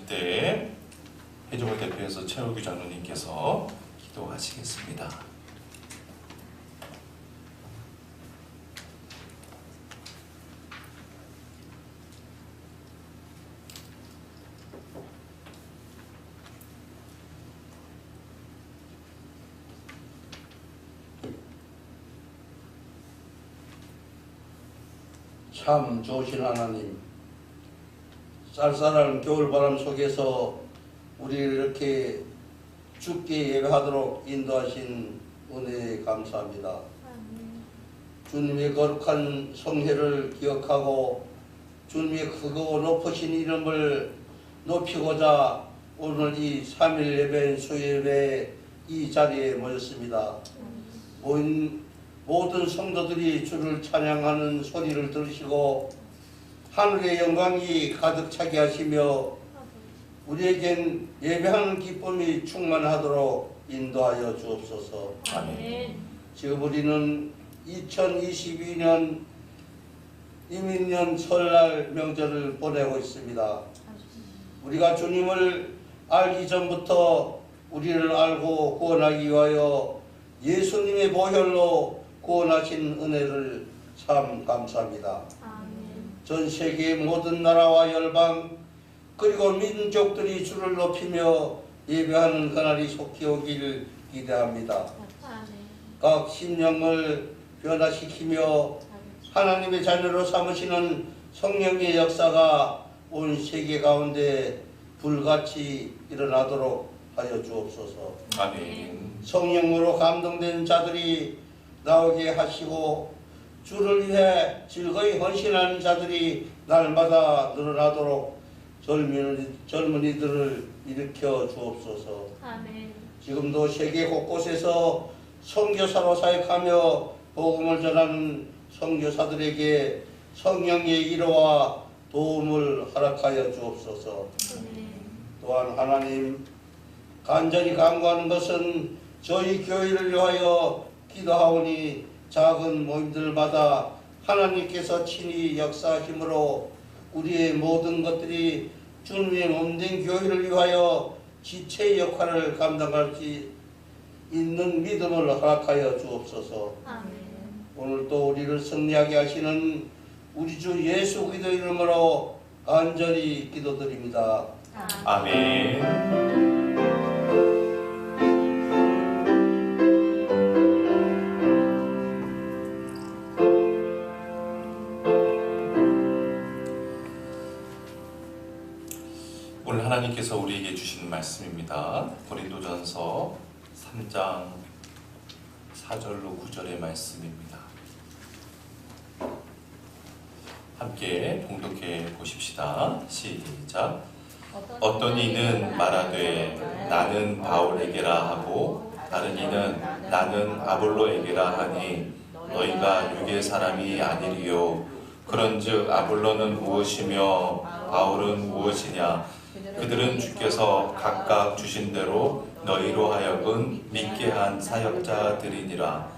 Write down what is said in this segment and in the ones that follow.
이때 회종을 대표해서 최호규 장로님께서 기도하시겠습니다. 참 좋으신 하나님, 쌀쌀한 겨울바람 속에서 우리를 이렇게 주께 예배하도록 인도하신 은혜에 감사합니다. 주님의 거룩한 성회를 기억하고 주님의 크고 높으신 이름을 높이고자 오늘 이 3일 예배 수요일에 이 자리에 모였습니다. 모든 성도들이 주를 찬양하는 소리를 들으시고 하늘의 영광이 가득 차게 하시며 우리에겐 예배하는 기쁨이 충만하도록 인도하여 주옵소서. 아멘. 지금 우리는 2022년 이민년 설날 명절을 보내고 있습니다. 우리가 주님을 알기 전부터 우리를 알고 구원하기 위하여 예수님의 보혈로 구원하신 은혜를 참 감사합니다. 전 세계의 모든 나라와 열방 그리고 민족들이 주를 높이며 예배하는 그날이 속히 오기를 기대합니다. 각 심령을 변화시키며 하나님의 자녀로 삼으시는 성령의 역사가 온 세계 가운데 불같이 일어나도록 하여 주옵소서. 아멘. 성령으로 감동된 자들이 나오게 하시고 주를 위해 즐거이 헌신하는 자들이 날마다 늘어나도록 젊은이들을 일으켜 주옵소서. 아멘. 지금도 세계 곳곳에서 선교사로 사역하며 복음을 전하는 선교사들에게 성령의 위로와 도움을 허락하여 주옵소서. 아멘. 또한 하나님, 간절히 간구하는 것은 저희 교회를 위하여 기도하오니 작은 모임들마다 하나님께서 친히 역사하심으로 우리의 모든 것들이 주님의 몸된 교회를 위하여 지체의 역할을 감당할 수 있는 믿음을 허락하여 주옵소서. 아멘. 오늘 또 우리를 승리하게 하시는 우리 주 예수 그리스도 이름으로 간절히 기도드립니다. 아멘. 오늘 하나님께서 우리에게 주시는 말씀입니다. 고린도전서 3장 4절로 9절의 말씀입니다. 함께 봉독해 보십시다. 시작. 어떤 이는 말하되 나는 바울에게라 하고 다른 이는 나는 아볼로에게라 하니 너희가 육의 사람이 아니리요. 그런즉 아볼로는 무엇이며 바울은 무엇이냐. 그들은 주께서 각각 주신 대로 너희로 하여금 믿게 한 사역자들이니라.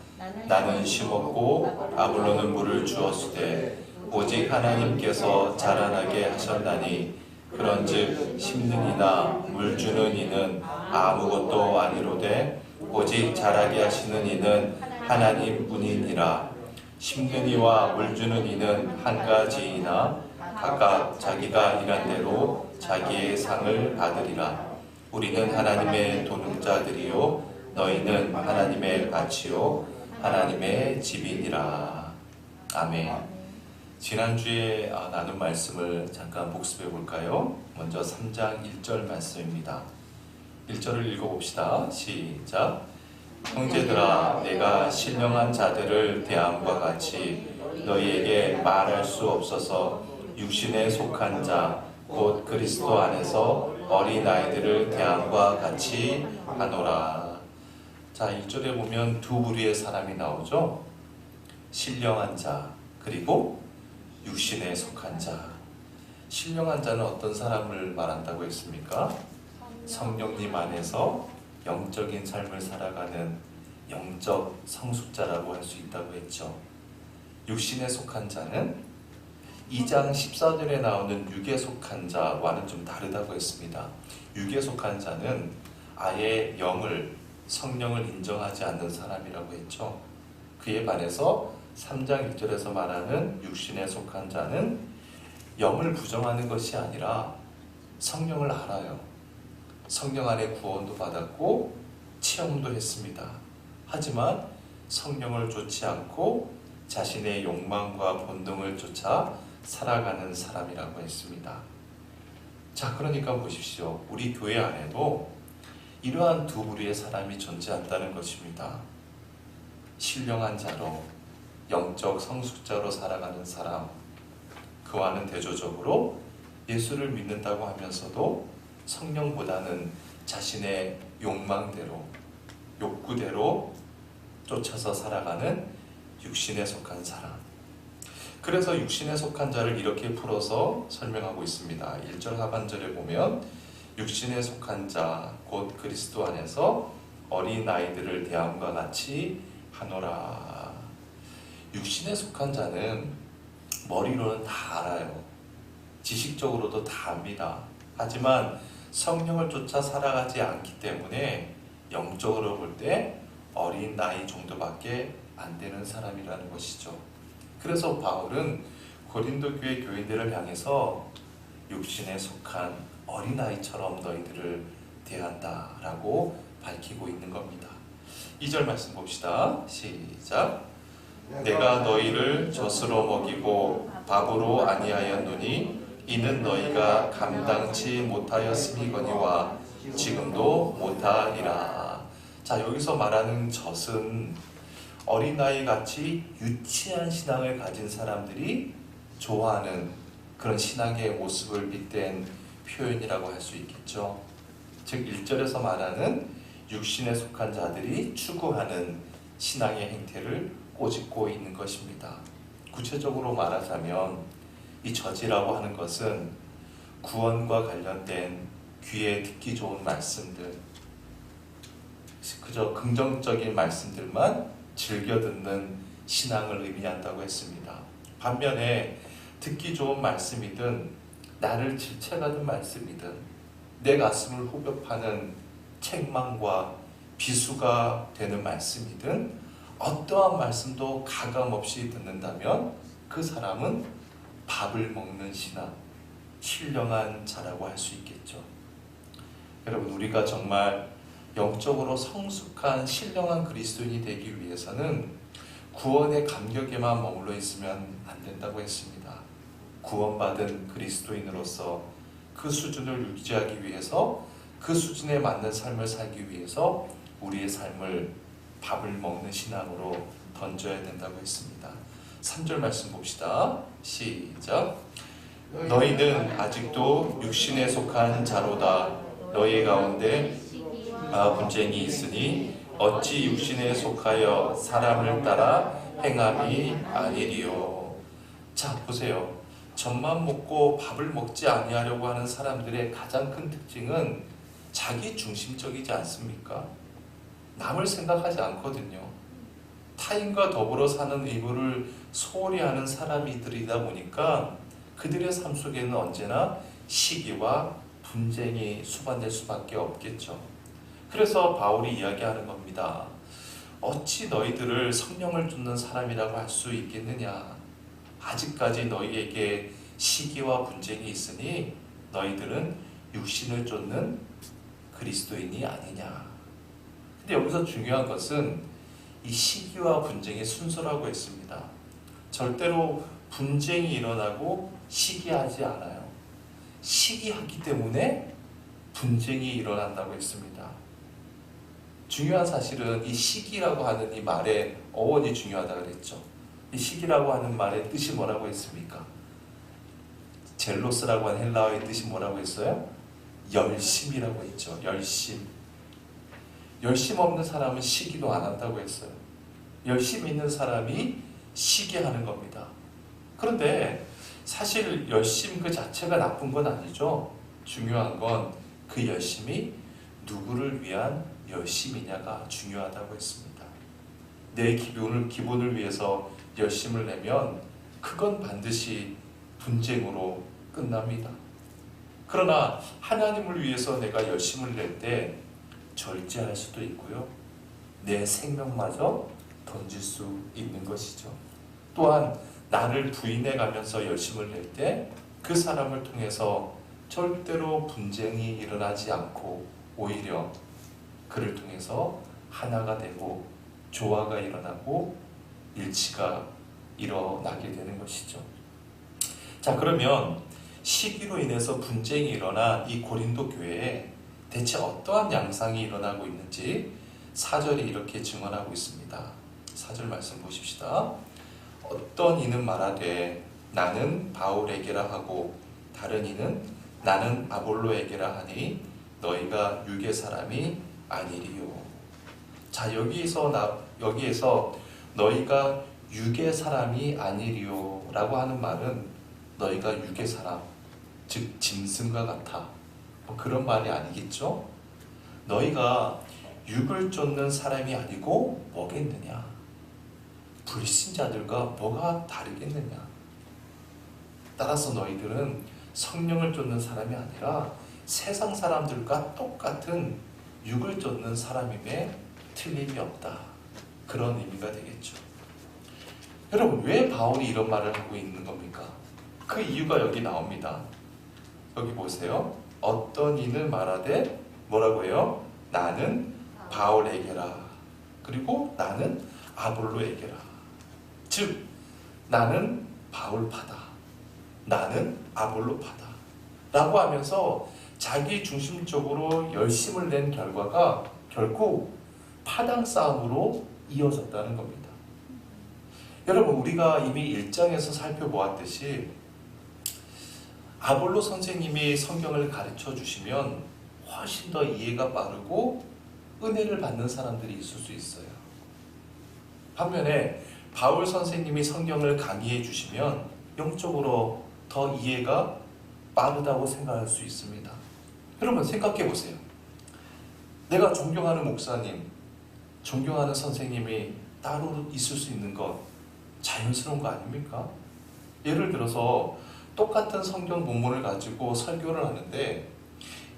나는 심었고 아볼로는 물을 주었으되 오직 하나님께서 자라나게 하셨나니 그런즉 심는 이나 물 주는 이는 아무것도 아니로되 오직 자라게 하시는 이는 하나님뿐이니라. 심는 이와 물 주는 이는 한 가지이나 각각 자기가 일한 대로 자기의 상을 받으리라. 우리는 하나님의 도둑자들이요 너희는 하나님의 밭이요 하나님의 집이니라. 아멘. 지난주에 나눈 말씀을 잠깐 복습해 볼까요? 먼저 3장 1절 말씀입니다. 1절을 읽어봅시다. 시작. 형제들아, 내가 신령한 자들을 대함과 같이 너희에게 말할 수 없어서 육신에 속한 자 곧 그리스도 안에서 어린아이들을 대함과 같이 하노라. 자, 1절에 보면 두 부류의 사람이 나오죠. 신령한 자 그리고 육신에 속한 자. 신령한 자는 어떤 사람을 말한다고 했습니까? 성령님 안에서 영적인 삶을 살아가는 영적 성숙자라고 할 수 있다고 했죠. 육신에 속한 자는 2장 14절에 나오는 육에 속한 자와는 좀 다르다고 했습니다. 육에 속한 자는 아예 성령을 인정하지 않는 사람이라고 했죠. 그에 반해서 3장 1절에서 말하는 육신에 속한 자는 영을 부정하는 것이 아니라 성령을 알아요. 성령 안에 구원도 받았고 체험도 했습니다. 하지만 성령을 좇지 않고 자신의 욕망과 본능을 쫓아 살아가는 사람이라고 했습니다. 자, 그러니까 보십시오. 우리 교회 안에도 이러한 두 부류의 사람이 존재한다는 것입니다. 신령한 자로, 영적 성숙자로 살아가는 사람, 그와는 대조적으로 예수를 믿는다고 하면서도 성령보다는 자신의 욕망대로, 욕구대로 쫓아서 살아가는 육신에 속한 사람. 그래서 육신에 속한 자를 이렇게 풀어서 설명하고 있습니다. 1절 하반절에 보면 육신에 속한 자, 곧 그리스도 안에서 어린아이들을 대함과 같이 하노라. 육신에 속한 자는 머리로는 다 알아요. 지식적으로도 다 압니다. 하지만 성령을 쫓아 살아가지 않기 때문에 영적으로 볼 때 어린 나이 정도밖에 안 되는 사람이라는 것이죠. 그래서 바울은 고린도 교회 교인들을 향해서 육신에 속한 어린아이처럼 너희들을 대한다라고 밝히고 있는 겁니다. 2절 말씀 봅시다. 시작. 내가 너희를 젖으로 먹이고 밥으로 아니하였노니 이는 너희가 감당치 못하였음이거니와 지금도 못하리라. 자, 여기서 말하는 젖은 어린아이같이 유치한 신앙을 가진 사람들이 좋아하는 그런 신앙의 모습을 빗댄 표현이라고 할 수 있겠죠. 즉 1절에서 말하는 육신에 속한 자들이 추구하는 신앙의 행태를 꼬집고 있는 것입니다. 구체적으로 말하자면 이 젖이라고 하는 것은 구원과 관련된 귀에 듣기 좋은 말씀들, 그저 긍정적인 말씀들만 즐겨 듣는 신앙을 의미한다고 했습니다. 반면에 듣기 좋은 말씀이든 나를 질책하는 말씀이든 내 가슴을 후벼파는 책망과 비수가 되는 말씀이든 어떠한 말씀도 가감없이 듣는다면 그 사람은 밥을 먹는 신앙, 신령한 자라고 할 수 있겠죠. 여러분, 우리가 정말 영적으로 성숙한 신령한 그리스도인이 되기 위해서는 구원의 감격에만 머물러 있으면 안 된다고 했습니다. 구원받은 그리스도인으로서 그 수준을 유지하기 위해서, 그 수준에 맞는 삶을 살기 위해서 우리의 삶을 밥을 먹는 신앙으로 던져야 된다고 했습니다. 3절 말씀 봅시다. 시작. 너희는 아직도 육신에 속한 자로다. 너희 가운데 분쟁이 있으니 어찌 육신에 속하여 사람을 따라 행함이 아니리요. 자, 보세요. 젖만 먹고 밥을 먹지 아니하려고 하는 사람들의 가장 큰 특징은 자기 중심적이지 않습니까? 남을 생각하지 않거든요. 타인과 더불어 사는 의무를 소홀히 하는 사람들이다 보니까 그들의 삶 속에는 언제나 시기와 분쟁이 수반될 수밖에 없겠죠. 그래서 바울이 이야기하는 겁니다. 어찌 너희들을 성령을 쫓는 사람이라고 할 수 있겠느냐? 아직까지 너희에게 시기와 분쟁이 있으니 너희들은 육신을 쫓는 그리스도인이 아니냐. 근데 여기서 중요한 것은 이 시기와 분쟁의 순서라고 했습니다. 절대로 분쟁이 일어나고 시기하지 않아요. 시기하기 때문에 분쟁이 일어난다고 했습니다. 중요한 사실은 이 시기라고 하는 이 말의 어원이 중요하다고 그랬죠. 이 시기라고 하는 말의 뜻이 뭐라고 했습니까? 젤로스라고 하는 헬라어의 뜻이 뭐라고 했어요? 열심이라고 했죠. 열심. 열심 없는 사람은 시기도 안 한다고 했어요. 열심 있는 사람이 시기하는 겁니다. 그런데 사실 열심 그 자체가 나쁜 건 아니죠. 중요한 건 그 열심이 누구를 위한 열심이냐가 중요하다고 했습니다. 내 기분을 위해서 열심을 내면 그건 반드시 분쟁으로 끝납니다. 그러나 하나님을 위해서 내가 열심을 낼 때 절제할 수도 있고요. 내 생명마저 던질 수 있는 것이죠. 또한 나를 부인해 가면서 열심을 낼 때 그 사람을 통해서 절대로 분쟁이 일어나지 않고 오히려 그를 통해서 하나가 되고 조화가 일어나고 일치가 일어나게 되는 것이죠. 자, 그러면 시기로 인해서 분쟁이 일어난 이 고린도 교회에 대체 어떠한 양상이 일어나고 있는지 4절이 이렇게 증언하고 있습니다. 4절 말씀 보십시다. 어떤 이는 말하되 나는 바울에게라 하고 다른 이는 나는 아볼로에게라 하니 너희가 육의 사람이 아니리요. 자, 여기에서 너희가 육의 사람이 아니리요 라고 하는 말은 너희가 육의 사람, 즉 짐승과 같아, 그런 말이 아니겠죠. 너희가 육을 쫓는 사람이 아니고 뭐겠느냐? 불신자들과 뭐가 다르겠느냐? 따라서 너희들은 성령을 쫓는 사람이 아니라 세상 사람들과 똑같은 육을 쫓는 사람임에 틀림이 없다. 그런 의미가 되겠죠. 여러분, 왜 바울이 이런 말을 하고 있는 겁니까? 그 이유가 여기 나옵니다. 여기 보세요. 어떤 이는 말하되 뭐라고 해요? 나는 바울에게라. 그리고 나는 아볼로에게라. 즉 나는 바울파다. 나는 아볼로파다. 라고 하면서 자기 중심적으로 열심을 낸 결과가 결국 파당 싸움으로 이어졌다는 겁니다. 여러분, 우리가 이미 1장에서 살펴보았듯이 아볼로 선생님이 성경을 가르쳐 주시면 훨씬 더 이해가 빠르고 은혜를 받는 사람들이 있을 수 있어요. 반면에 바울 선생님이 성경을 강의해 주시면 영적으로 더 이해가 빠르다고 생각할 수 있습니다. 여러분, 생각해 보세요. 내가 존경하는 목사님, 존경하는 선생님이 따로 있을 수 있는 것 자연스러운 거 아닙니까? 예를 들어서 똑같은 성경 본문을 가지고 설교를 하는데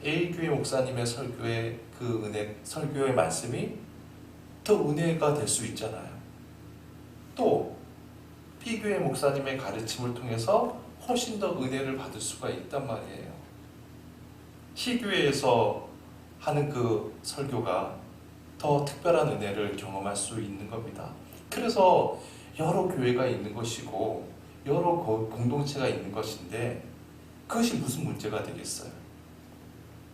A교회 목사님의 설교의 설교의 말씀이 더 은혜가 될 수 있잖아요. 또 B교회 목사님의 가르침을 통해서 훨씬 더 은혜를 받을 수가 있단 말이에요. C교회에서 하는 그 설교가 더 특별한 은혜를 경험할 수 있는 겁니다. 그래서 여러 교회가 있는 것이고 여러 공동체가 있는 것인데 그것이 무슨 문제가 되겠어요?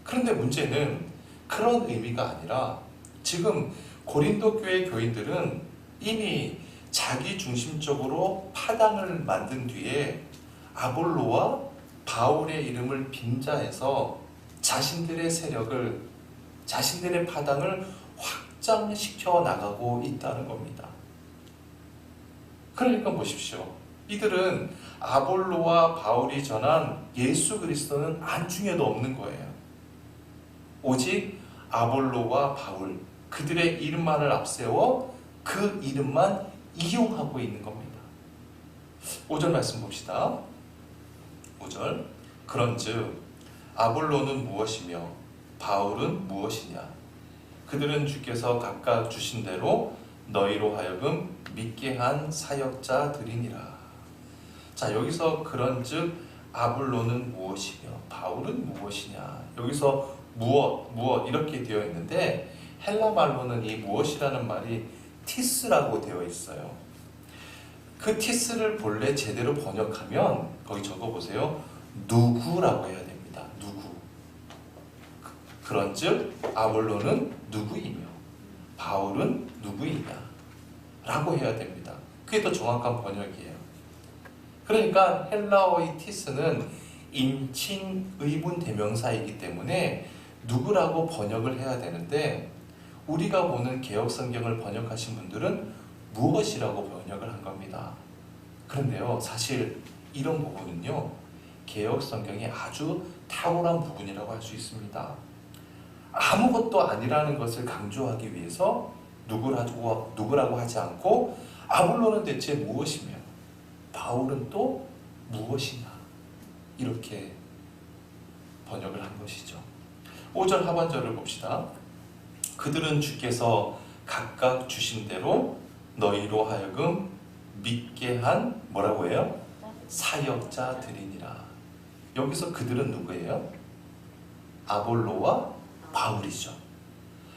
그런데 문제는 그런 의미가 아니라 지금 고린도 교회 교인들은 이미 자기 중심적으로 파당을 만든 뒤에 아볼로와 바울의 이름을 빙자해서 자신들의 세력을, 자신들의 파당을 확장시켜 나가고 있다는 겁니다. 그러니까 보십시오. 이들은 아볼로와 바울이 전한 예수 그리스도는 안중에도 없는 거예요. 오직 아볼로와 바울, 그들의 이름만을 앞세워 그 이름만 이용하고 있는 겁니다. 5절 말씀 봅시다. 5절. 그런즉 아볼로는 무엇이며 바울은 무엇이냐? 그들은 주께서 각각 주신 대로 너희로 하여금 믿게 한 사역자들이니라. 자, 여기서 그런즉 아볼로는 무엇이며 바울은 무엇이냐? 여기서 무엇 이렇게 되어 있는데 헬라 말로는 이 무엇이라는 말이 티스라고 되어 있어요. 그 티스를 본래 제대로 번역하면 거기 적어보세요. 누구라고 해야 됩니다. 누구. 그런즉 아볼로는 누구이며 바울은 누구이냐 라고 해야 됩니다. 그게 더 정확한 번역이에요. 그러니까 헬라어의 티스는 인칭 의문 대명사이기 때문에 누구라고 번역을 해야 되는데 우리가 보는 개역성경을 번역하신 분들은 무엇이라고 번역을 한 겁니다. 그런데요, 사실 이런 부분은요, 개역성경이 아주 탁월한 부분이라고 할 수 있습니다. 아무것도 아니라는 것을 강조하기 위해서 누구라고 하지 않고 아볼로는 대체 무엇이며 바울은 또 무엇이냐 이렇게 번역을 한 것이죠. 5절 하반절을 봅시다. 그들은 주께서 각각 주신 대로 너희로 하여금 믿게 한 뭐라고 해요? 사역자들이니라. 여기서 그들은 누구예요? 아볼로와 바울이죠.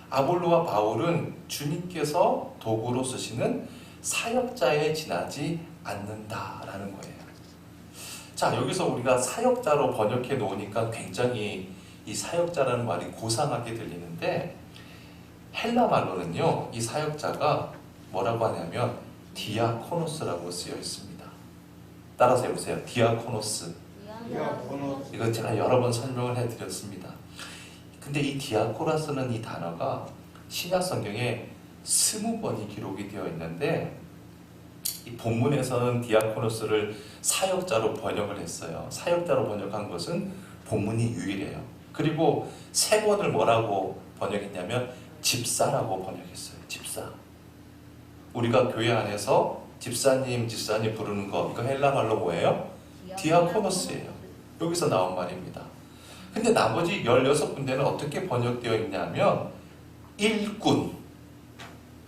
아볼로와 바울은 주님께서 도구로 쓰시는 사역자에 지나지 않는다라는 거예요. 자, 여기서 우리가 사역자로 번역해 놓으니까 굉장히 이 사역자라는 말이 고상하게 들리는데, 헬라 말로는요, 이 사역자가 뭐라고 하냐면 디아코노스라고 쓰여 있습니다. 따라서 해보세요. 디아코노스. 이거 제가 여러 번 설명을 해드렸습니다. 근데 이 디아코라스는 이 단어가 신약 성경에 20번이 기록이 되어 있는데, 이 본문에서는 디아코노스를 사역자로 번역을 했어요. 사역자로 번역한 것은 본문이 유일해요. 그리고 3번을 뭐라고 번역했냐면 집사라고 번역했어요. 집사. 우리가 교회 안에서 집사님, 집사님 부르는 거, 이거 헬라 말로 뭐예요? 디아코노스예요. 여기서 나온 말입니다. 근데 나머지 16군데는 어떻게 번역되어 있냐면 일꾼,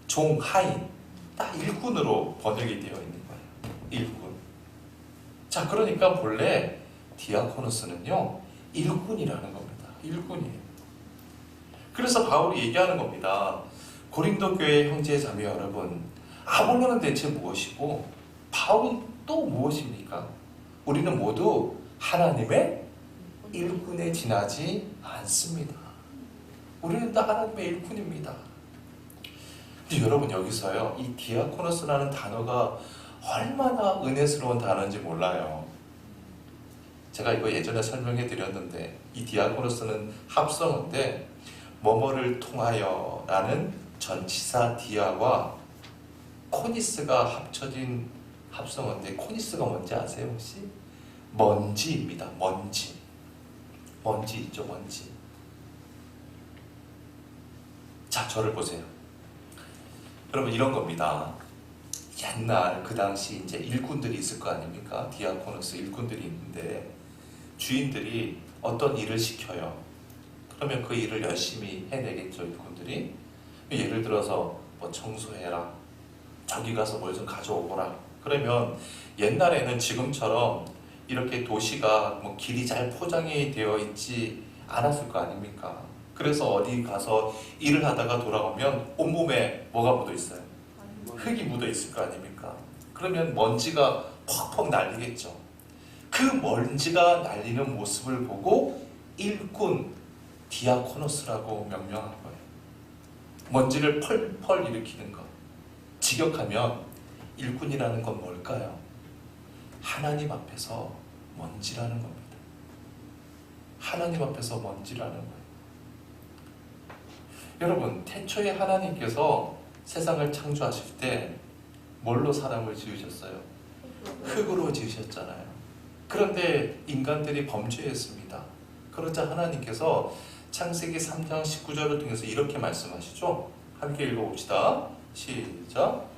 종, 하인, 딱 일꾼으로 번역이 되어 있는 거예요. 일꾼. 자, 그러니까 본래 디아코노스는요, 일꾼이라는 겁니다. 일꾼이에요. 그래서 바울이 얘기하는 겁니다. 고린도 교회 형제 자매 여러분, 아볼로는 대체 무엇이고 바울은 또 무엇입니까? 우리는 모두 하나님의 일꾼에 지나지 않습니다. 우리는 다 하나님의 일꾼입니다. 근데 여러분, 여기서요, 이 디아코노스라는 단어가 얼마나 은혜스러운 단어인지 몰라요. 제가 이거 예전에 설명해 드렸는데, 이 디아코노스는 합성어인데 뭐뭐를 통하여 라는 전치사 디아와 코니스가 합쳐진 합성어인데, 코니스가 뭔지 아세요 혹시? 먼지입니다. 먼지. 먼지 있죠, 먼지. 자, 저를 보세요. 여러분, 이런 겁니다. 옛날 그 당시 이제 일꾼들이 있을 거 아닙니까? 디아코노스 일꾼들이 있는데, 주인들이 어떤 일을 시켜요. 그러면 그 일을 열심히 해내겠죠, 일꾼들이. 예를 들어서 뭐 청소해라, 저기 가서 뭘 좀 가져오거라. 그러면 옛날에는 지금처럼 이렇게 도시가 뭐 길이 잘 포장이 되어 있지 않았을 거 아닙니까? 그래서 어디 가서 일을 하다가 돌아오면 온몸에 뭐가 묻어 있어요? 흙이 묻어 있을 거 아닙니까? 그러면 먼지가 퍽퍽 날리겠죠. 그 먼지가 날리는 모습을 보고 일꾼 디아코노스라고 명명한 거예요. 먼지를 펄펄 일으키는 것. 직역하면 일꾼이라는 건 뭘까요? 하나님 앞에서 먼지라는 겁니다. 하나님 앞에서 먼지라는 거예요. 여러분, 태초에 하나님께서 세상을 창조하실 때 뭘로 사람을 지으셨어요? 흙으로 지으셨잖아요. 그런데 인간들이 범죄했습니다. 그러자 하나님께서 창세기 3장 19절을 통해서 이렇게 말씀하시죠. 함께 읽어봅시다. 시작.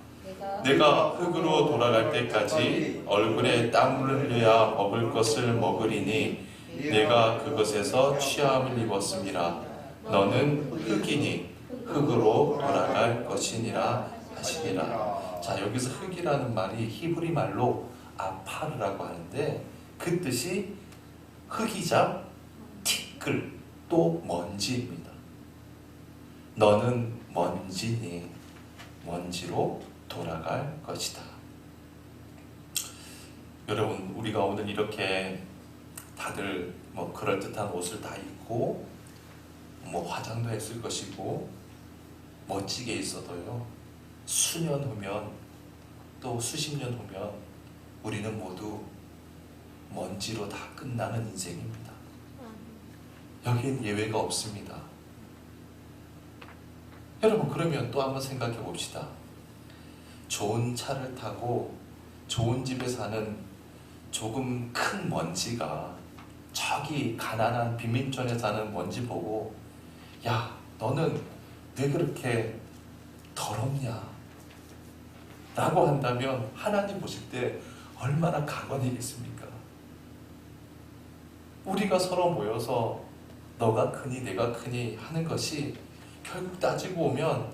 내가 흙으로 돌아갈 때까지 얼굴에 땀을 흘려야 먹을 것을 먹으리니 내가 그것에서 취함을 입었음이라. 너는 흙이니 흙으로 돌아갈 것이니라 하시니라. 자, 여기서 흙이라는 말이 히브리 말로 아파르라고 하는데, 그 뜻이 흙이자 티끌, 또 먼지입니다. 너는 먼지니 먼지로 돌아갈 것이다. 여러분, 우리가 오늘 이렇게 다들 뭐 그럴듯한 옷을 다 입고 뭐 화장도 했을 것이고 멋지게 있어도요, 수년 후면 또 수십 년 후면 우리는 모두 먼지로 다 끝나는 인생입니다. 여기엔 예외가 없습니다. 여러분, 그러면 또 한번 생각해 봅시다. 좋은 차를 타고 좋은 집에 사는 조금 큰 먼지가 저기 가난한 빈민촌에 사는 먼지 보고, 야, 너는 왜 그렇게 더럽냐? 라고 한다면 하나님 보실 때 얼마나 가관이겠습니까? 우리가 서로 모여서 너가 크니 내가 크니 하는 것이 결국 따지고 오면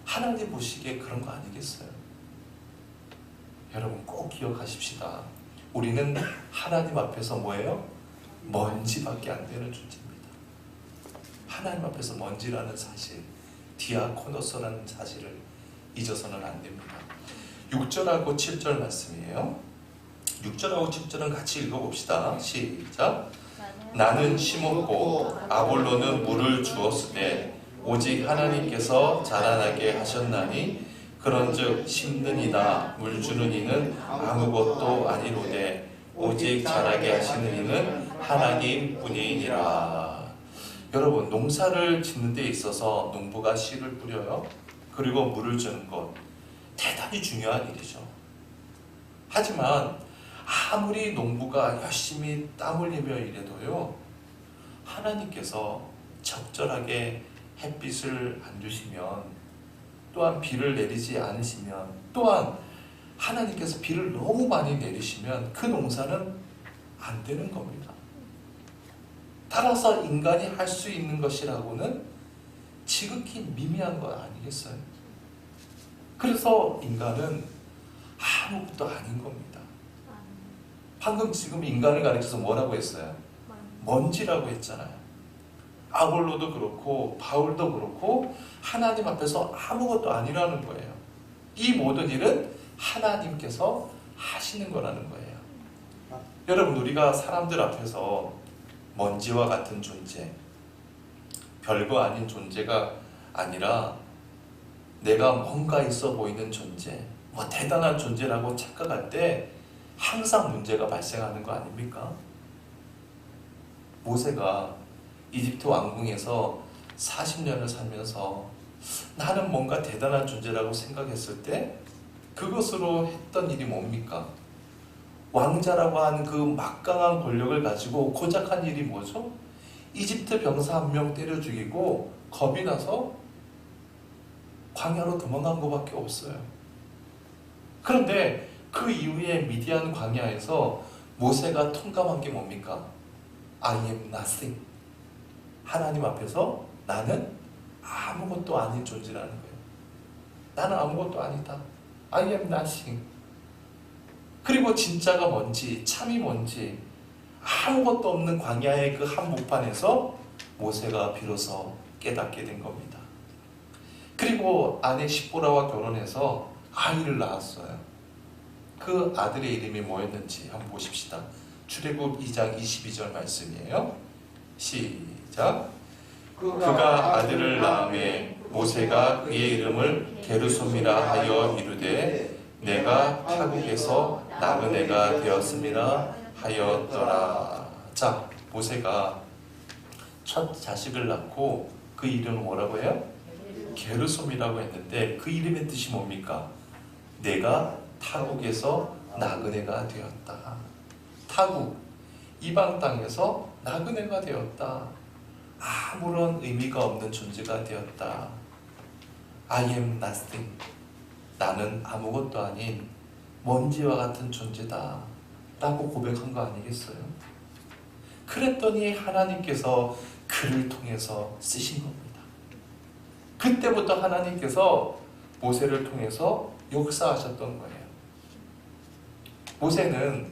하나님 보시기에 그런 거 아니겠어요? 여러분 꼭 기억하십시다. 우리는 하나님 앞에서 뭐예요? 먼지밖에 안 되는 존재입니다. 하나님 앞에서 먼지라는 사실, 디아코노스라는 사실을 잊어서는 안 됩니다. 6절하고 7절 말씀이에요. 6절하고 7절은 같이 읽어봅시다. 시작. 나는 심었고 아볼로는 물을 주었으되 오직 하나님께서 자라나게 하셨나니 그런즉 심는 이나 물 주는 이는 아무것도 아니로되 오직 자라게 하시는 이는 하나님뿐이니라. 여러분, 농사를 짓는 데 있어서 농부가 씨를 뿌려요. 그리고 물을 주는 것 대단히 중요한 일이죠. 하지만 아무리 농부가 열심히 땀 흘리며 일해도요, 하나님께서 적절하게 햇빛을 안 주시면, 또한 비를 내리지 않으시면, 또한 하나님께서 비를 너무 많이 내리시면 그 농사는 안 되는 겁니다. 따라서 인간이 할 수 있는 것이라고는 지극히 미미한 것 아니겠어요? 그래서 인간은 아무것도 아닌 겁니다. 방금 지금 인간을 가리켜서 뭐라고 했어요? 먼지라고 했잖아요. 아볼로도 그렇고 바울도 그렇고 하나님 앞에서 아무것도 아니라는 거예요. 이 모든 일은 하나님께서 하시는 거라는 거예요. 여러분, 우리가 사람들 앞에서 먼지와 같은 존재, 별거 아닌 존재가 아니라 내가 뭔가 있어 보이는 존재, 뭐 대단한 존재라고 착각할 때 항상 문제가 발생하는 거 아닙니까? 모세가 이집트 왕궁에서 40년을 살면서 나는 뭔가 대단한 존재라고 생각했을 때 그것으로 했던 일이 뭡니까? 왕자라고 하는 그 막강한 권력을 가지고 고작 한 일이 뭐죠? 이집트 병사 1명 때려 죽이고 겁이 나서 광야로 도망간 것밖에 없어요. 그런데 그 이후에 미디안 광야에서 모세가 통감한 게 뭡니까? I am nothing. 하나님 앞에서 나는 아무것도 아닌 존재라는 거예요. 나는 아무것도 아니다. I am nothing. 그리고 진짜가 뭔지, 참이 뭔지 아무것도 없는 광야의 그 한복판에서 모세가 비로소 깨닫게 된 겁니다. 그리고 아내 십보라와 결혼해서 아이를 낳았어요. 그 아들의 이름이 뭐였는지 한번 보십시다. 출애굽 2장 22절 말씀이에요. 시작. 그가 아들을 낳음에 모세가 그의 이름을 게르솜이라 하여 이르되 내가 타국에서 나그네가 되었음이라 하였더라. 자, 모세가 첫 자식을 낳고 그 이름은 뭐라고 해요? 게르솜이라고 했는데 그 이름의 뜻이 뭡니까? 내가 타국에서 나그네가 되었다. 타국, 이방 땅에서 나그네가 되었다. 아무런 의미가 없는 존재가 되었다. I am nothing. 나는 아무것도 아닌 먼지와 같은 존재다 라고 고백한 거 아니겠어요? 그랬더니 하나님께서 그를 통해서 쓰신 겁니다. 그때부터 하나님께서 모세를 통해서 역사하셨던 거예요. 모세는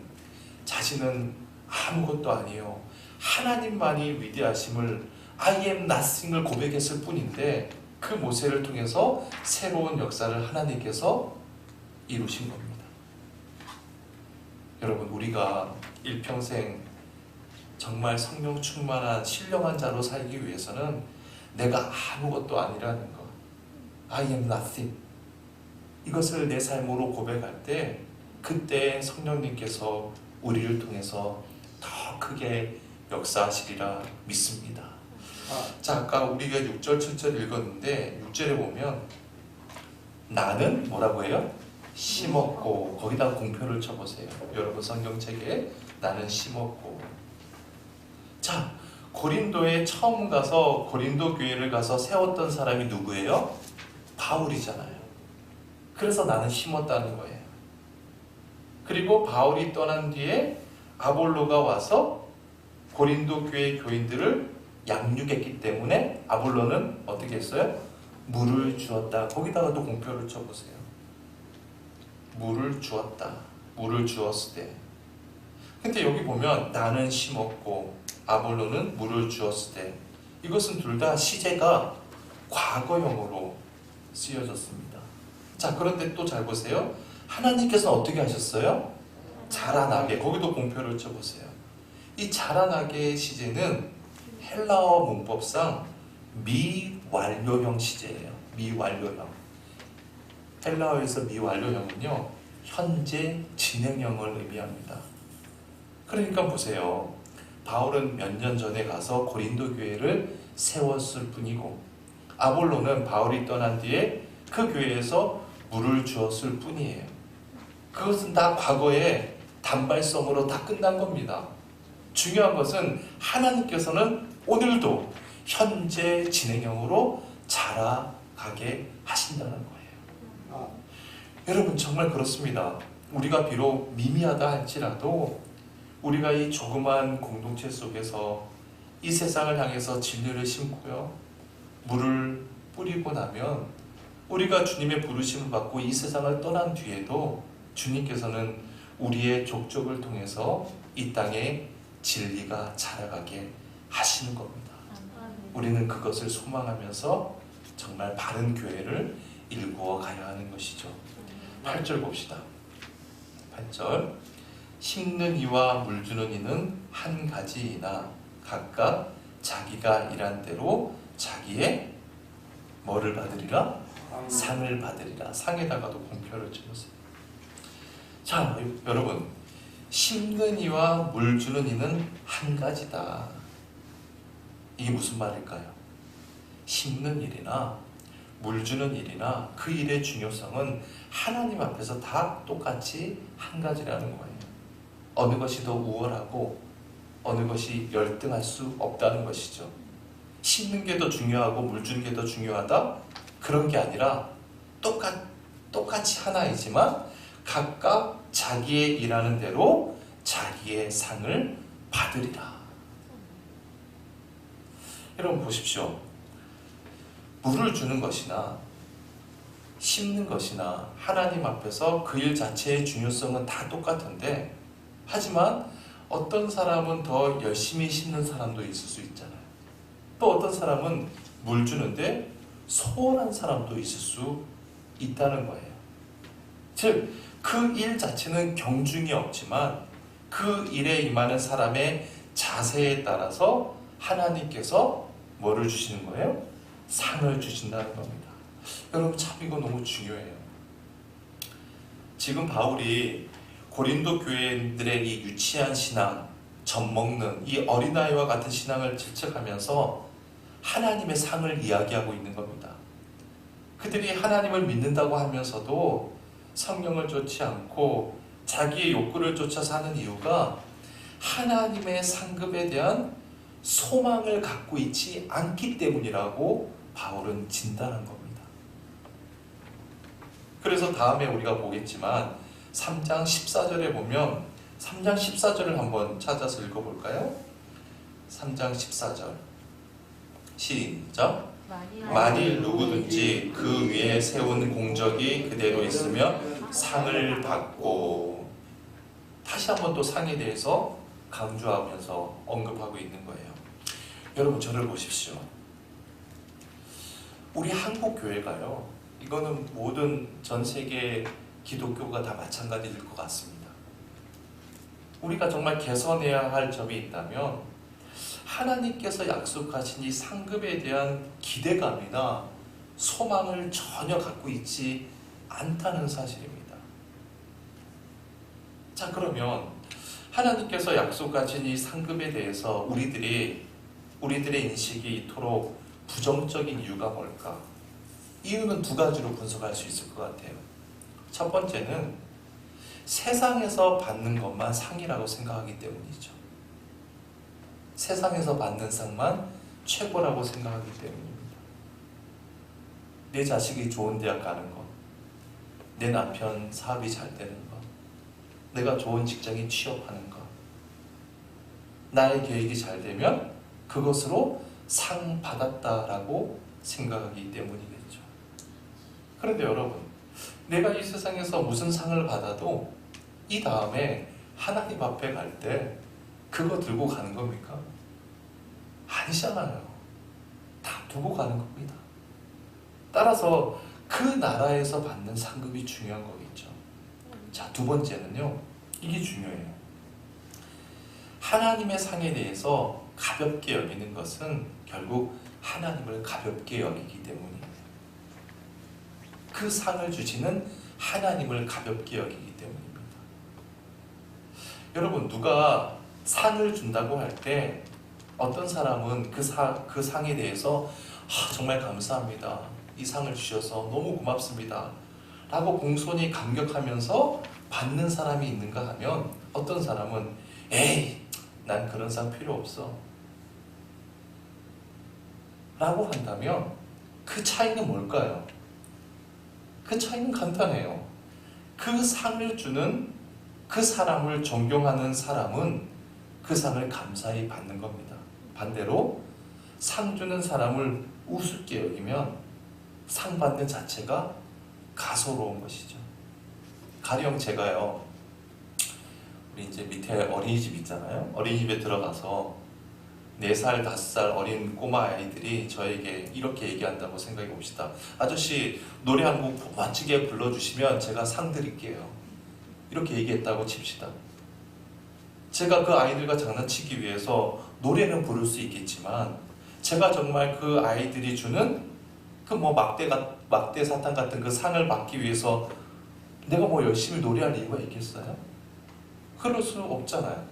자신은 아무것도 아니요, 하나님만이 위대하심을 I am nothing을 고백했을 뿐인데 그 모세를 통해서 새로운 역사를 하나님께서 이루신 겁니다. 여러분, 우리가 일평생 정말 성령 충만한 신령한 자로 살기 위해서는 내가 아무것도 아니라는 것, I am nothing, 이것을 내 삶으로 고백할 때 그때 성령님께서 우리를 통해서 더 크게 역사하시리라 믿습니다. 자, 아까 우리가 6절 7절 읽었는데 6절에 보면 나는 뭐라고 해요? 심었고, 거기다 공표를 쳐보세요. 여러분 성경책에 나는 심었고. 자, 고린도에 처음 가서 고린도 교회를 가서 세웠던 사람이 누구예요? 바울이잖아요. 그래서 나는 심었다는 거예요. 그리고 바울이 떠난 뒤에 아볼로가 와서 고린도 교회 교인들을 양육했기 때문에 아볼로는 어떻게 했어요? 물을 주었다. 거기다가 또 공표를 쳐보세요. 물을 주었다. 물을 주었을 때. 근데 여기 보면 나는 심었고 아볼로는 물을 주었을 때, 이것은 둘 다 시제가 과거형으로 쓰여졌습니다. 자, 그런데 또 잘 보세요. 하나님께서 어떻게 하셨어요? 자라나게. 거기도 공표를 쳐보세요. 이 자라나게의 시제는 헬라어 문법상 미완료형 시제예요. 미완료형. 헬라어에서 미완료형은요, 현재 진행형을 의미합니다. 그러니까 보세요. 바울은 몇 년 전에 가서 고린도 교회를 세웠을 뿐이고, 아볼로는 바울이 떠난 뒤에 그 교회에서 물을 주었을 뿐이에요. 그것은 다 과거의 단발성으로 다 끝난 겁니다. 중요한 것은 하나님께서는 오늘도 현재 진행형으로 자라가게 하신다는 거예요. 여러분, 정말 그렇습니다. 우리가 비록 미미하다 할지라도 우리가 이 조그만 공동체 속에서 이 세상을 향해서 진리를 심고요, 물을 뿌리고 나면 우리가 주님의 부르심을 받고 이 세상을 떠난 뒤에도 주님께서는 우리의 족적을 통해서 이 땅에 진리가 자라가게 하시는 겁니다. 우리는 그것을 소망하면서 정말 바른 교회를 일구어 가야 하는 것이죠. 8절 봅시다. 8절. 심는 이와 물 주는 이는 한 가지이나 각각 자기가 일한 대로 자기의 뭐를 받으리라? 상을 받으리라. 상에다가도 공표를 쳐보세요. 자, 여러분, 심는 이와 물 주는 이는 한 가지다. 이게 무슨 말일까요? 심는 일이나 물 주는 일이나 그 일의 중요성은 하나님 앞에서 다 똑같이 한 가지라는 거예요. 어느 것이 더 우월하고 어느 것이 열등할 수 없다는 것이죠. 심는 게 더 중요하고 물 주는 게 더 중요하다? 그런 게 아니라 똑같이 하나이지만 각각 자기의 일하는 대로 자기의 상을 받으리라. 여러분 보십시오. 물을 주는 것이나 심는 것이나 하나님 앞에서 그 일 자체의 중요성은 다 똑같은데, 하지만 어떤 사람은 더 열심히 심는 사람도 있을 수 있잖아요. 또 어떤 사람은 물 주는데 소홀한 사람도 있을 수 있다는 거예요. 즉, 그 일 자체는 경중이 없지만 그 일에 임하는 사람의 자세에 따라서 하나님께서 뭐를 주시는 거예요? 상을 주신다는 겁니다. 여러분, 참 이거 너무 중요해요. 지금 바울이 고린도 교회인들의 이 유치한 신앙, 젖먹는 이 어린아이와 같은 신앙을 질책하면서 하나님의 상을 이야기하고 있는 겁니다. 그들이 하나님을 믿는다고 하면서도 성령을 쫓지 않고 자기의 욕구를 쫓아 사는 이유가 하나님의 상급에 대한 소망을 갖고 있지 않기 때문이라고 바울은 진단한 겁니다. 그래서 다음에 우리가 보겠지만 3장 14절에 보면 3장 14절을 한번 찾아서 읽어볼까요? 3장 14절 시작. 만일 누구든지 그 위에 세운 공적이 그대로 있으면 상을 받고, 다시 한번 또 상에 대해서 강조하면서 언급하고 있는 거예요. 여러분, 저를 보십시오. 우리 한국 교회가요, 이거는 모든 전 세계 기독교가 다 마찬가지일 것 같습니다. 우리가 정말 개선해야 할 점이 있다면 하나님께서 약속하신 이 상급에 대한 기대감이나 소망을 전혀 갖고 있지 않다는 사실입니다. 자, 그러면 하나님께서 약속하신 이 상급에 대해서 우리들의 인식이 이토록 부정적인 이유가 뭘까? 이유는 두 가지로 분석할 수 있을 것 같아요. 첫 번째는 세상에서 받는 것만 상이라고 생각하기 때문이죠. 세상에서 받는 상만 최고라고 생각하기 때문입니다. 내 자식이 좋은 대학 가는 것, 내 남편 사업이 잘 되는 것, 내가 좋은 직장에 취업하는 것, 나의 계획이 잘 되면 그것으로 상 받았다라고 생각하기 때문이겠죠. 그런데 여러분, 내가 이 세상에서 무슨 상을 받아도 이 다음에 하나님 앞에 갈 때 그거 들고 가는 겁니까? 아니잖아요. 다 두고 가는 겁니다. 따라서 그 나라에서 받는 상급이 중요한 거겠죠. 자, 두 번째는요, 이게 중요해요. 하나님의 상에 대해서 가볍게 여기는 것은 결국 하나님을 가볍게 여기기 때문이에요. 그 상을 주시는 하나님을 가볍게 여기기 때문입니다. 여러분, 누가 상을 준다고 할 때 어떤 사람은 그 상에 대해서 정말 감사합니다. 이 상을 주셔서 너무 고맙습니다. 라고 공손히 감격하면서 받는 사람이 있는가 하면 어떤 사람은 에이, 난 그런 상 필요 없어. 라고 한다면 그 차이는 뭘까요? 그 차이는 간단해요. 그 상을 주는 그 사람을 존경하는 사람은 그 상을 감사히 받는 겁니다. 반대로 상 주는 사람을 우습게 여기면 상 받는 자체가 가소로운 것이죠. 가령 제가요, 우리 이제 밑에 어린이집 있잖아요. 어린이집에 들어가서 4살, 5살 어린 꼬마 아이들이 저에게 이렇게 얘기한다고 생각해 봅시다. 아저씨, 노래 한 곡 멋지게 불러주시면 제가 상 드릴게요. 이렇게 얘기했다고 칩시다. 제가 그 아이들과 장난치기 위해서 노래는 부를 수 있겠지만 제가 정말 그 아이들이 주는 그 뭐 막대 사탕 같은 그 상을 받기 위해서 내가 뭐 열심히 노래할 이유가 있겠어요? 그럴 수 없잖아요.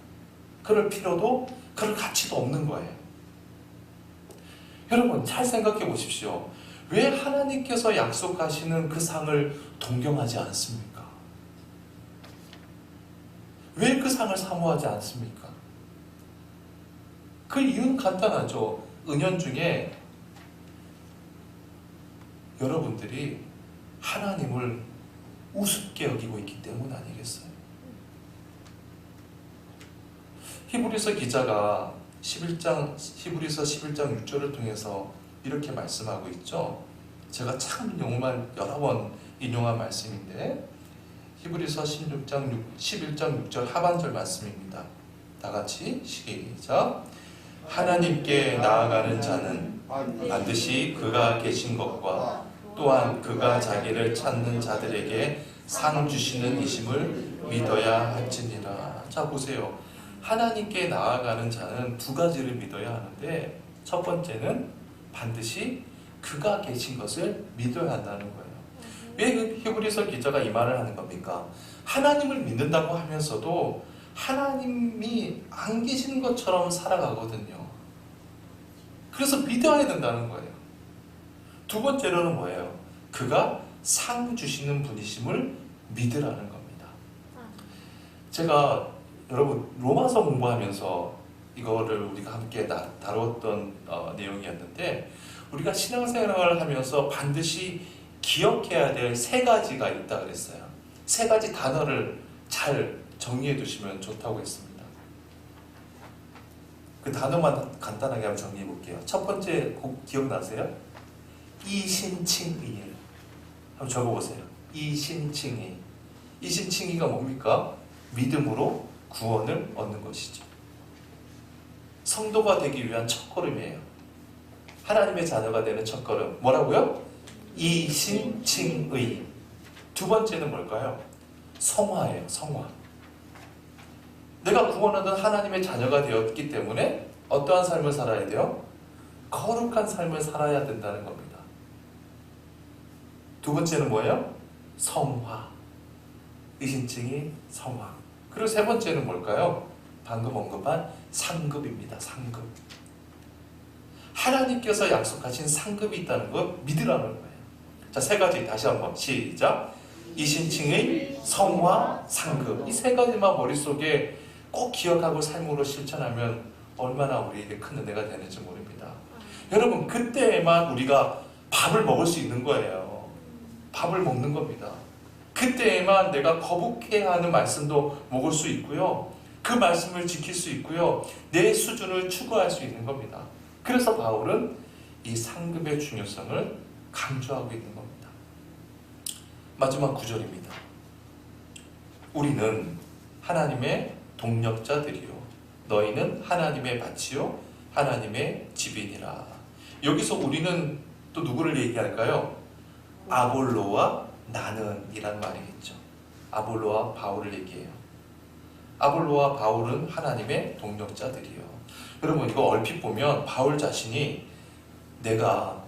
그럴 필요도 그럴 가치도 없는 거예요. 여러분, 잘 생각해 보십시오. 왜 하나님께서 약속하시는 그 상을 동경하지 않습니까? 왜 그 상을 사모하지 않습니까? 그 이유는 간단하죠. 은연중에 여러분들이 하나님을 우습게 여기고 있기 때문 아니겠어요? 히브리서 기자가 히브리서 11장 6절을 통해서 이렇게 말씀하고 있죠. 제가 참 여러 번 인용한 말씀인데 히브리서 11장 6절 하반절 말씀입니다. 다 같이 시작. 하나님께 나아가는 자는 반드시 그가 계신 것과 또한 그가 자기를 찾는 자들에게 상 주시는 이심을 믿어야 할지니라. 자, 보세요. 하나님께 나아가는 자는 두 가지를 믿어야 하는데 첫 번째는 반드시 그가 계신 것을 믿어야 한다는 거예요. 왜 히브리서 기자가 이 말을 하는 겁니까? 하나님을 믿는다고 하면서도 하나님이 안 계신 것처럼 살아가거든요. 그래서 믿어야 된다는 거예요. 두 번째로는 뭐예요? 그가 상 주시는 분이심을 믿으라는 겁니다. 제가 여러분 로마서 공부하면서 이거를 우리가 함께 다뤘던 내용이었는데 우리가 신앙생활을 하면서 반드시 기억해야 될 3가지가 있다 그랬어요. 3가지 단어를 잘 정리해 두시면 좋다고 했습니다. 그 단어만 간단하게 한번 정리해 볼게요. 첫 번째 꼭 기억나세요? 이신칭의. 한번 적어보세요. 이신칭의. 이신칭의가 뭡니까? 믿음으로 구원을 얻는 것이죠. 성도가 되기 위한 첫걸음이에요. 하나님의 자녀가 되는 첫걸음. 뭐라고요? 이신칭의. 두 번째는 뭘까요? 성화예요. 성화. 내가 구원 얻은 하나님의 자녀가 되었기 때문에 어떠한 삶을 살아야 돼요? 거룩한 삶을 살아야 된다는 겁니다. 두 번째는 뭐예요? 성화. 이신칭의 성화. 그리고 세 번째는 뭘까요? 방금 언급한 상급입니다. 상급. 하나님께서 약속하신 상급이 있다는 걸 믿으라는 거예요. 자, 3가지 다시 한번 시작. 이신칭의 성화, 상급. 이 3가지만 머릿속에 꼭 기억하고 삶으로 실천하면 얼마나 우리에게 큰 은혜가 되는지 모릅니다. 여러분, 그때에만 우리가 밥을 먹을 수 있는 거예요. 밥을 먹는 겁니다. 그때에만 내가 거북해야 하는 말씀도 먹을 수 있고요. 그 말씀을 지킬 수 있고요. 내 수준을 추구할 수 있는 겁니다. 그래서 바울은 이 상급의 중요성을 강조하고 있는 겁니다. 마지막 구절입니다. 우리는 하나님의 동력자들이요 너희는 하나님의 밭이요 하나님의 집이니라. 여기서 우리는 또 누구를 얘기할까요? 아볼로와 나는 이란 말이겠죠. 아볼로와 바울을 얘기해요. 아볼로와 바울은 하나님의 동력자들이요. 여러분 이거 얼핏 보면 바울 자신이 내가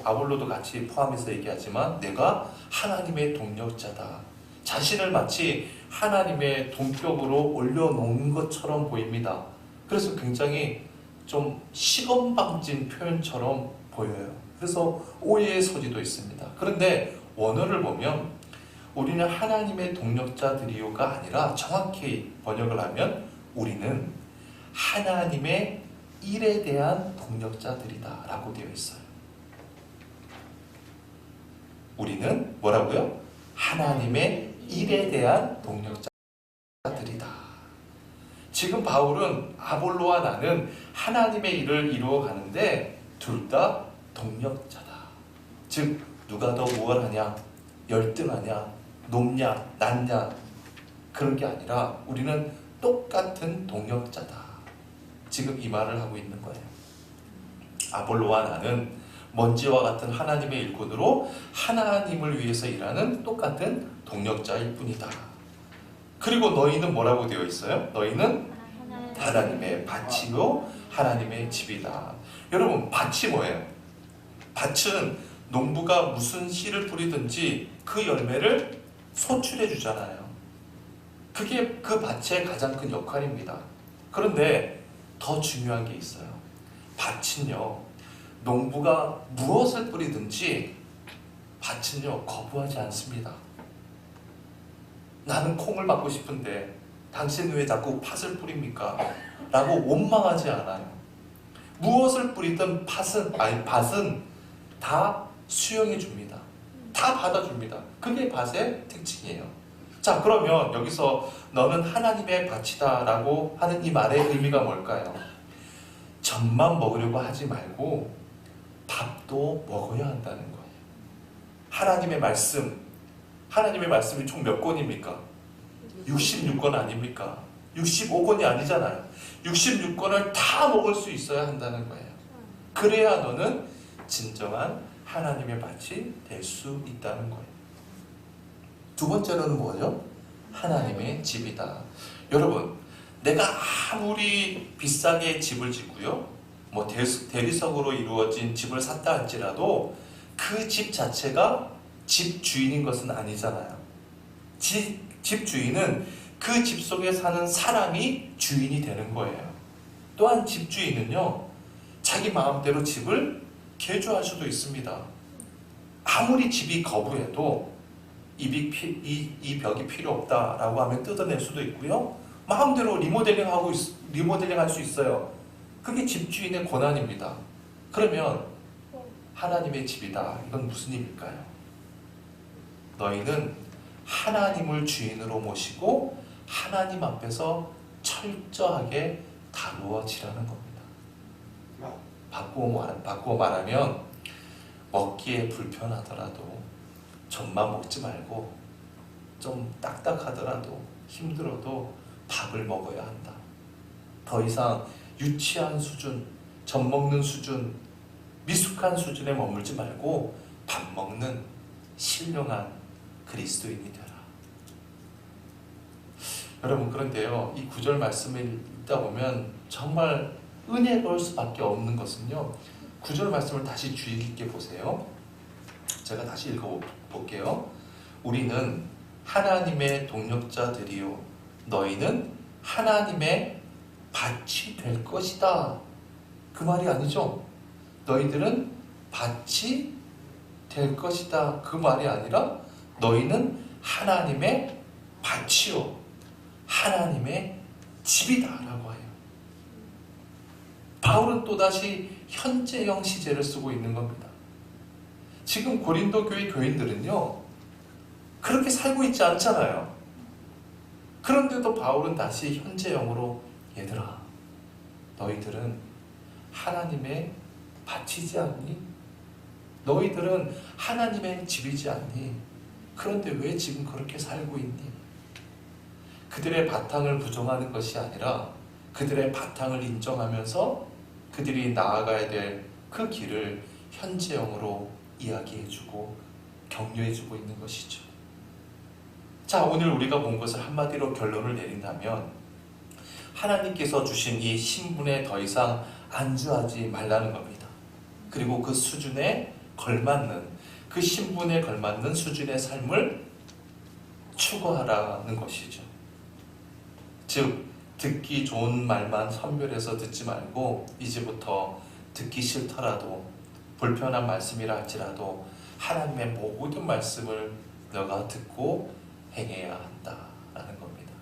아볼로도 같이 포함해서 얘기하지만 내가 하나님의 동력자다. 자신을 마치 하나님의 동격으로 올려놓은 것처럼 보입니다. 그래서 굉장히 좀 시건방진 표현처럼 보여요. 그래서 오해의 소지도 있습니다. 그런데 원어를 보면 우리는 하나님의 동력자들이요가 아니라 정확히 번역을 하면 우리는 하나님의 일에 대한 동력자들이다 라고 되어 있어요. 우리는 뭐라고요? 하나님의 일에 대한 동력자들이다. 지금 바울은 아볼로와 나는 하나님의 일을 이루어가는데 둘 다 동력자다. 즉 누가 더 무엇 하냐, 열등하냐, 높냐, 낮냐 그런 게 아니라 우리는 똑같은 동력자다. 지금 이 말을 하고 있는 거예요. 아볼로와 나는 먼지와 같은 하나님의 일꾼으로 하나님을 위해서 일하는 똑같은 동력자일 뿐이다. 그리고 너희는 뭐라고 되어 있어요? 너희는 하나님의 밭이요 하나님의 집이다. 여러분 밭이 뭐예요? 밭은 농부가 무슨 씨를 뿌리든지 그 열매를 소출해 주잖아요. 그게 그 밭의 가장 큰 역할입니다. 그런데 더 중요한 게 있어요. 밭은요 농부가 무엇을 뿌리든지 밭은요 거부하지 않습니다. 나는 콩을 받고 싶은데 당신 왜 자꾸 팥을 뿌립니까? 라고 원망하지 않아요. 무엇을 뿌리든 밭은 다 수용해 줍니다. 다 받아줍니다. 그게 밭의 특징이에요. 자, 그러면 여기서 너는 하나님의 밭이다 라고 하는 이 말의 의미가 뭘까요? 젖만 먹으려고 하지 말고 밥도 먹어야 한다는 거예요. 하나님의 말씀이 총 몇 권입니까? 66권 아닙니까? 65권이 아니잖아요. 66권을 다 먹을 수 있어야 한다는 거예요. 그래야 너는 진정한 하나님의 밭이 될 수 있다는 거예요. 두 번째로는 뭐죠? 하나님의 집이다. 여러분, 내가 아무리 비싸게 집을 짓고요, 대리석으로 이루어진 집을 샀다 할지라도 그 집 자체가 집 주인인 것은 아니잖아요. 집 주인은 그 집 속에 사는 사람이 주인이 되는 거예요. 또한 집 주인은요, 자기 마음대로 집을 개조할 수도 있습니다. 아무리 집이 거부해도 이 벽이 필요 없다라고 하면 뜯어낼 수도 있고요. 마음대로 리모델링 할 수 있어요. 그게 집주인의 권한입니다. 그러면 하나님의 집이다. 이건 무슨 의미일까요? 너희는 하나님을 주인으로 모시고 하나님 앞에서 철저하게 다루어지라는 겁니다. 바꾸어 말하면 먹기에 불편하더라도 젖만 먹지 말고 좀 딱딱하더라도 힘들어도 밥을 먹어야 한다. 더 이상 유치한 수준, 젖 먹는 수준, 미숙한 수준에 머물지 말고 밥 먹는 신령한 그리스도인이 되라. 여러분, 그런데요, 이 구절 말씀을 읽다 보면 정말 은혜로울 수밖에 없는 것은요, 구절 말씀을 다시 주의 깊게 보세요. 제가 다시 읽어볼게요. 우리는 하나님의 동력자들이요 너희는 하나님의 밭이 될 것이다. 그 말이 아니죠. 너희들은 밭이 될 것이다. 그 말이 아니라 너희는 하나님의 밭이요 하나님의 집이다 라고 해요. 바울은 또다시 현재형 시제를 쓰고 있는 겁니다. 지금 고린도 교회 교인들은요 그렇게 살고 있지 않잖아요. 그런데도 바울은 다시 현재형으로 얘들아 너희들은 하나님의 바치지 않니? 너희들은 하나님의 집이지 않니? 그런데 왜 지금 그렇게 살고 있니? 그들의 바탕을 부정하는 것이 아니라 그들의 바탕을 인정하면서 그들이 나아가야 될 그 길을 현재형으로 이야기해주고 격려해주고 있는 것이죠. 자, 오늘 우리가 본 것을 한마디로 결론을 내린다면 하나님께서 주신 이 신분에 더 이상 안주하지 말라는 겁니다. 그리고 그 수준에 걸맞는, 그 신분에 걸맞는 수준의 삶을 추구하라는 것이죠. 즉 듣기 좋은 말만 선별해서 듣지 말고 이제부터 듣기 싫더라도 불편한 말씀이라 할지라도 하나님의 모든 말씀을 너가 듣고 행해야 한다라는 겁니다.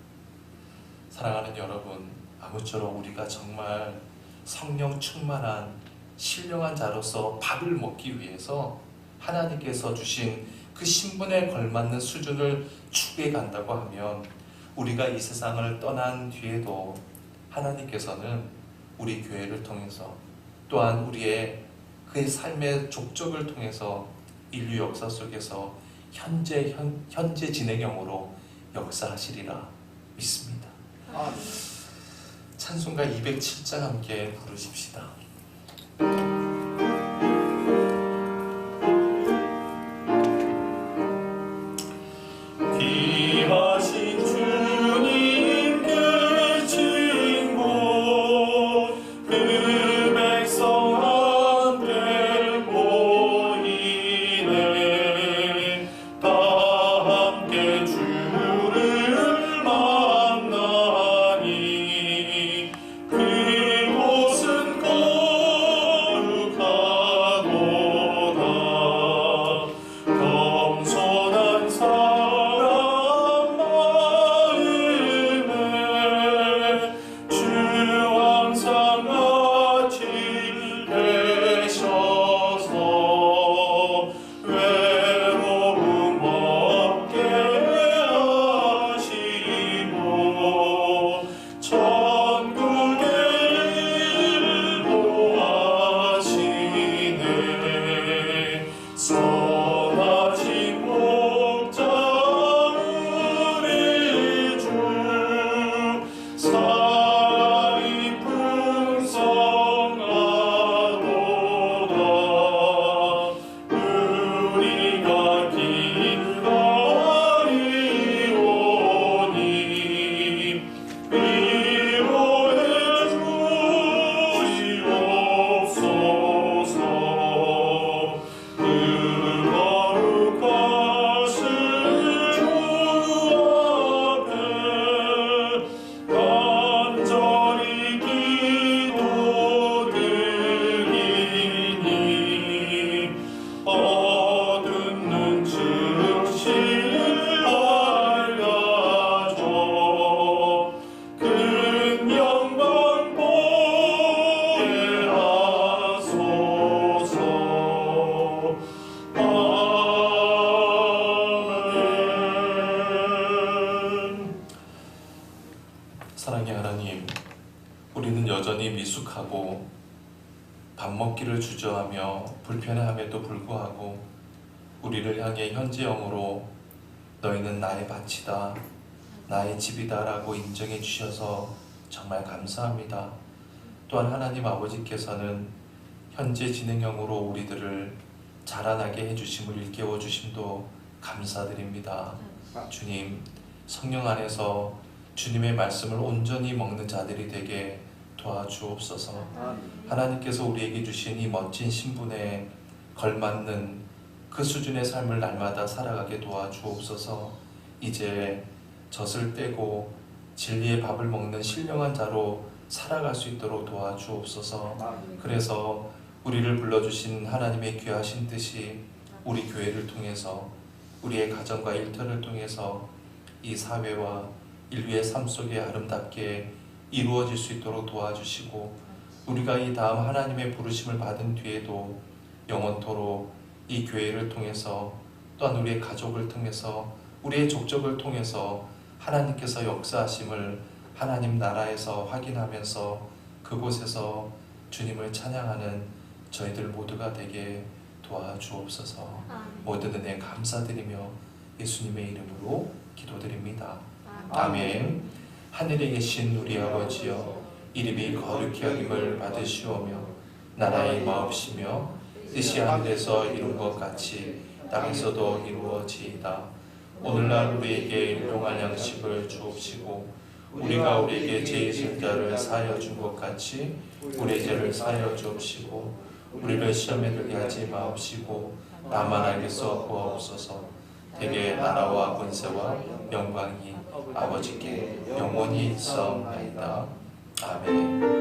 사랑하는 여러분, 아무쪼록 우리가 정말 성령 충만한 신령한 자로서 밥을 먹기 위해서 하나님께서 주신 그 신분에 걸맞는 수준을 추구해 간다고 하면 우리가 이 세상을 떠난 뒤에도 하나님께서는 우리 교회를 통해서 또한 우리의 그의 삶의 족적을 통해서 인류 역사 속에서 현재 진행형으로 역사하시리라 믿습니다. 찬송가 207장 함께 부르십시다. 귀하신 주님 계신 곳 그 백성 함께 모이네 다 함께 주를 만나니 그곳은 거룩하도다 겸손한 사람 마음에 주 항상 같이 계셔서 외로움 없게 하시고 천국의 인도하시네 선하신 목자 우리 주 사랑이 풍성하도다 우리가 기다리오니 위로해 주시옵소서 그 거룩하신 주 앞에 간절히 기도드리니 어두운 눈 즉시 밝아져 큰 영광 보게 하소서. 아멘. 사랑의 하나님, 우리는 여전히 미숙하고 밥 먹기를 주저하며 불편함에도 불구하고 우리를 향해 현재형으로 너희는 나의 밭이다, 나의 집이다 라고 인정해 주셔서 정말 감사합니다. 또한 하나님 아버지께서는 현재 진행형으로 우리들을 자라나게 해주심을 일깨워 주심도 감사드립니다. 주님, 성령 안에서 주님의 말씀을 온전히 먹는 자들이 되게 도와주옵소서. 하나님께서 우리에게 주신 이 멋진 신분에 걸맞는 그 수준의 삶을 날마다 살아가게 도와주옵소서. 이제 젖을 떼고 진리의 밥을 먹는 신령한 자로 살아갈 수 있도록 도와주옵소서. 그래서 우리를 불러주신 하나님의 귀하신 뜻이 우리 교회를 통해서 우리의 가정과 일터를 통해서 이 사회와 인류의 삶 속에 아름답게 이루어질 수 있도록 도와주시고 우리가 이 다음 하나님의 부르심을 받은 뒤에도 영원토록 이 교회를 통해서 또한 우리의 가족을 통해서 우리의 족적을 통해서 하나님께서 역사하심을 하나님 나라에서 확인하면서 그곳에서 주님을 찬양하는 저희들 모두가 되게 도와주옵소서. 모든 은혜 감사드리며 예수님의 이름으로 기도드립니다. 아멘. 하늘에 계신 우리 아버지여, 이름이 거룩히 여김을 받으시오며 나라의 마옵시며 뜻이 하늘에서 이룬 것 같이 땅에서도 이루어지이다. 오늘날 우리에게 일용할 양식을 주옵시고 우리가 우리에게 죄 있을 자를 사하여 준 것 같이 우리의 죄를 사하여 주옵시고 우리를 시험에 들게 하지 마옵시고 다만 알게서 구하옵소서. 대개 나라와 권세와 영광이 아버지께 영원히 있사옵나이다. 아멘.